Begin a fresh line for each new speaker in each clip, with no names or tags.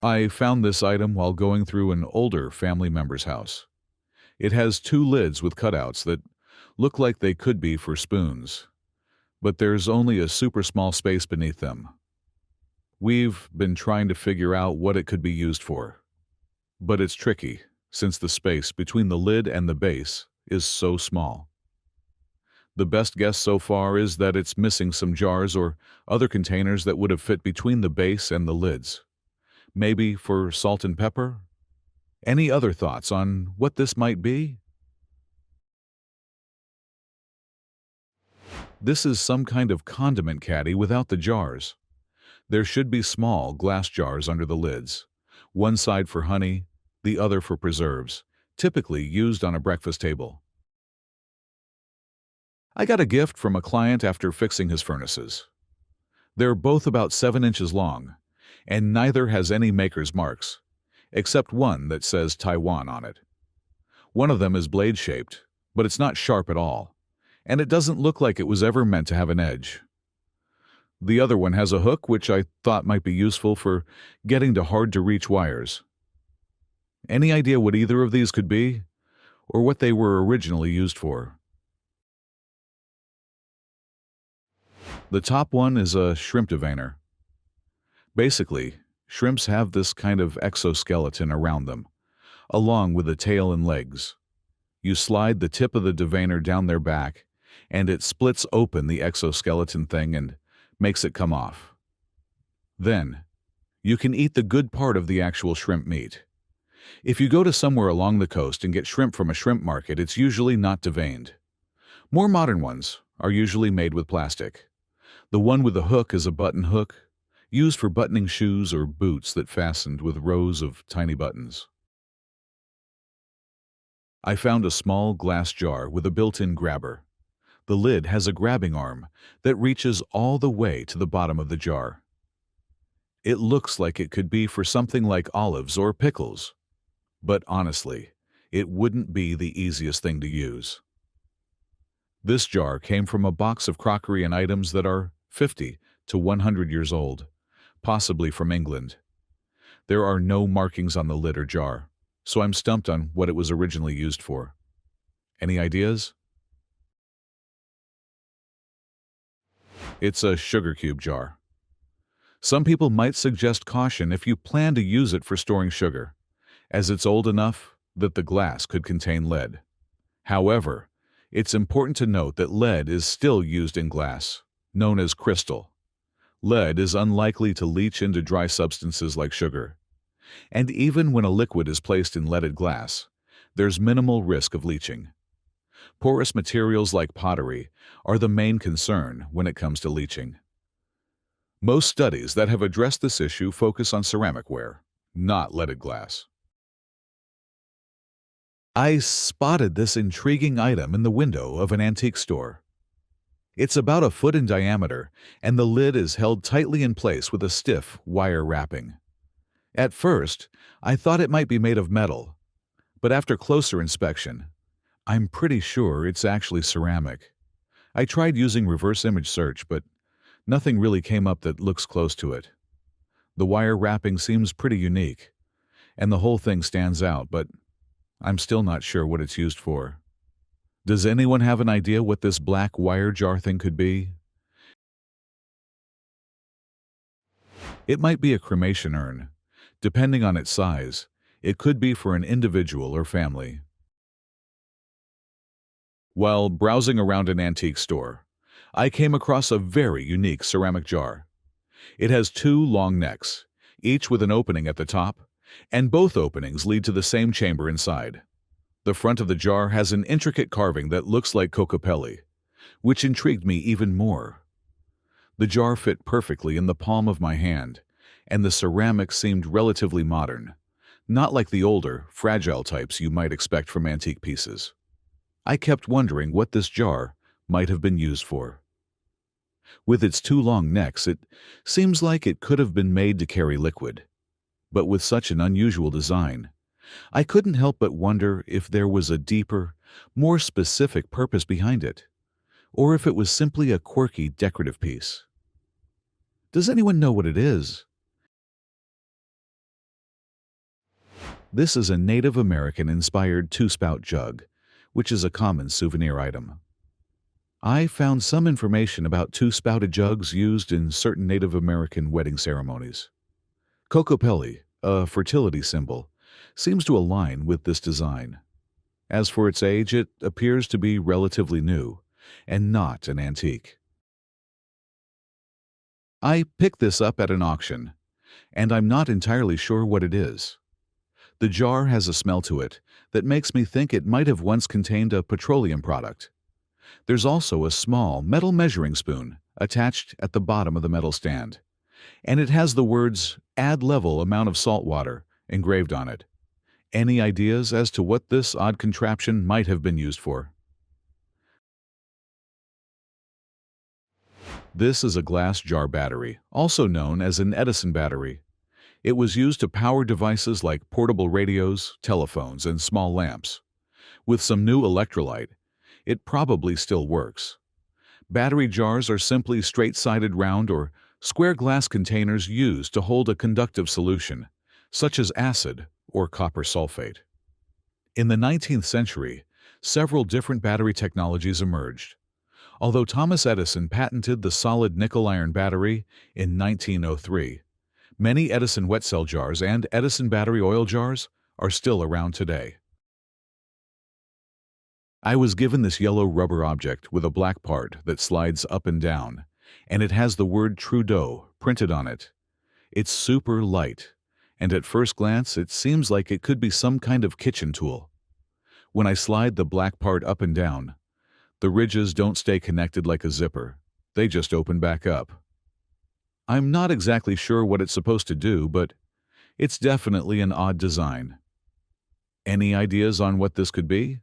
I found this item while going through an older family member's house. It has two lids with cutouts that look like they could be for spoons, but there's only a super small space beneath them. We've been trying to figure out what it could be used for, but it's tricky since the space between the lid and the base is so small. The best guess so far is that it's missing some jars or other containers that would have fit between the base and the lids. Maybe for salt and pepper? Any other thoughts on what this might be? This is some kind of condiment caddy without the jars. There should be small glass jars under the lids, one side for honey, the other for preserves, typically used on a breakfast table. I got a gift from a client after fixing his furnaces. They're both about 7 inches long, and neither has any maker's marks, except one that says Taiwan on it. One of them is blade-shaped, but it's not sharp at all, and it doesn't look like it was ever meant to have an edge. The other one has a hook which I thought might be useful for getting to hard-to-reach wires. Any idea what either of these could be, or what they were originally used for? The top one is a shrimp deveiner. Basically, shrimps have this kind of exoskeleton around them, along with the tail and legs. You slide the tip of the deveiner down their back, and it splits open the exoskeleton thing and makes it come off. Then, you can eat the good part of the actual shrimp meat. If you go to somewhere along the coast and get shrimp from a shrimp market, it's usually not deveined. More modern ones are usually made with plastic. The one with the hook is a button hook, used for buttoning shoes or boots that fastened with rows of tiny buttons. I found a small glass jar with a built-in grabber. The lid has a grabbing arm that reaches all the way to the bottom of the jar. It looks like it could be for something like olives or pickles, but honestly, it wouldn't be the easiest thing to use. This jar came from a box of crockery and items that are 50 to 100 years old, possibly from England. There are no markings on the lid or jar, so I'm stumped on what it was originally used for. Any ideas? It's a sugar cube jar. Some people might suggest caution if you plan to use it for storing sugar, as it's old enough that the glass could contain lead. However, it's important to note that lead is still used in glass, known as crystal. Lead is unlikely to leach into dry substances like sugar. And even when a liquid is placed in leaded glass, there's minimal risk of leaching. Porous materials like pottery are the main concern when it comes to leaching. Most studies that have addressed this issue focus on ceramic ware, not leaded glass. I spotted this intriguing item in the window of an antique store. It's about a foot in diameter, and the lid is held tightly in place with a stiff wire wrapping. At first, I thought it might be made of metal, but after closer inspection, I'm pretty sure it's actually ceramic. I tried using reverse image search, but nothing really came up that looks close to it. The wire wrapping seems pretty unique, and the whole thing stands out, but I'm still not sure what it's used for. Does anyone have an idea what this black wire jar thing could be? It might be a cremation urn. Depending on its size, it could be for an individual or family. While browsing around an antique store, I came across a very unique ceramic jar. It has two long necks, each with an opening at the top, and both openings lead to the same chamber inside. The front of the jar has an intricate carving that looks like cocopelli, which intrigued me even more. The jar fit perfectly in the palm of my hand, and the ceramic seemed relatively modern, not like the older, fragile types you might expect from antique pieces. I kept wondering what this jar might have been used for. With its two long necks, it seems like it could have been made to carry liquid. But with such an unusual design, I couldn't help but wonder if there was a deeper, more specific purpose behind it, or if it was simply a quirky decorative piece. Does anyone know what it is? This is a Native American-inspired two-spout jug, which is a common souvenir item. I found some information about two-spouted jugs used in certain Native American wedding ceremonies. Kokopelli, a fertility symbol, seems to align with this design. As for its age, it appears to be relatively new and not an antique. I picked this up at an auction, and I'm not entirely sure what it is. The jar has a smell to it that makes me think it might have once contained a petroleum product. There's also a small metal measuring spoon attached at the bottom of the metal stand, and it has the words "add level amount of salt water" engraved on it. Any ideas as to what this odd contraption might have been used for? This is a glass jar battery, also known as an Edison battery. It was used to power devices like portable radios, telephones, and small lamps. With some new electrolyte, it probably still works. Battery jars are simply straight-sided round or square glass containers used to hold a conductive solution, such as acid or copper sulfate. In the 19th century, several different battery technologies emerged. Although Thomas Edison patented the solid nickel-iron battery in 1903, many Edison wet cell jars and Edison battery oil jars are still around today. I was given this yellow rubber object with a black part that slides up and down, and it has the word Trudeau printed on it. It's super light, and at first glance it seems like it could be some kind of kitchen tool. When I slide the black part up and down, the ridges don't stay connected like a zipper. They just open back up. I'm not exactly sure what it's supposed to do, but it's definitely an odd design. Any ideas on what this could be?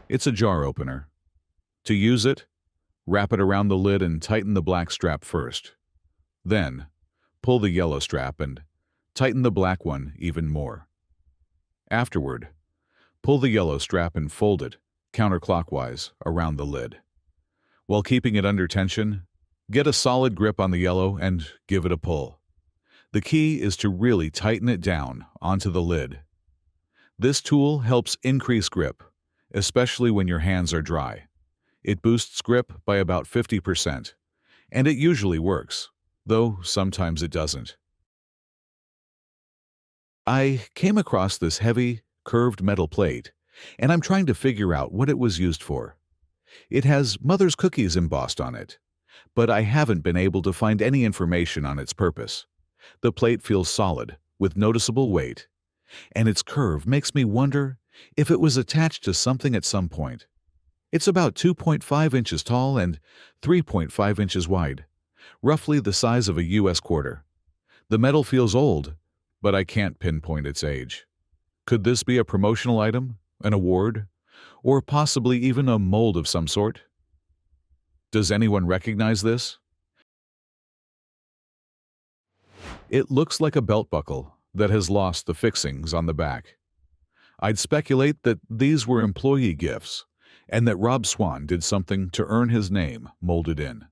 It's a jar opener. To use it, wrap it around the lid and tighten the black strap first. Then, pull the yellow strap and tighten the black one even more. Afterward, pull the yellow strap and fold it counterclockwise around the lid. While keeping it under tension, get a solid grip on the yellow and give it a pull. The key is to really tighten it down onto the lid. This tool helps increase grip, especially when your hands are dry. It boosts grip by about 50%, and it usually works, though sometimes it doesn't. I came across this heavy, curved metal plate, and I'm trying to figure out what it was used for. It has Mother's cookies embossed on it, but I haven't been able to find any information on its purpose. The plate feels solid, with noticeable weight, and its curve makes me wonder if it was attached to something at some point. It's about 2.5 inches tall and 3.5 inches wide, roughly the size of a U.S. quarter. The metal feels old, but I can't pinpoint its age. Could this be a promotional item, an award, or possibly even a mold of some sort? Does anyone recognize this? It looks like a belt buckle that has lost the fixings on the back. I'd speculate that these were employee gifts, and that Rob Swan did something to earn his name molded in.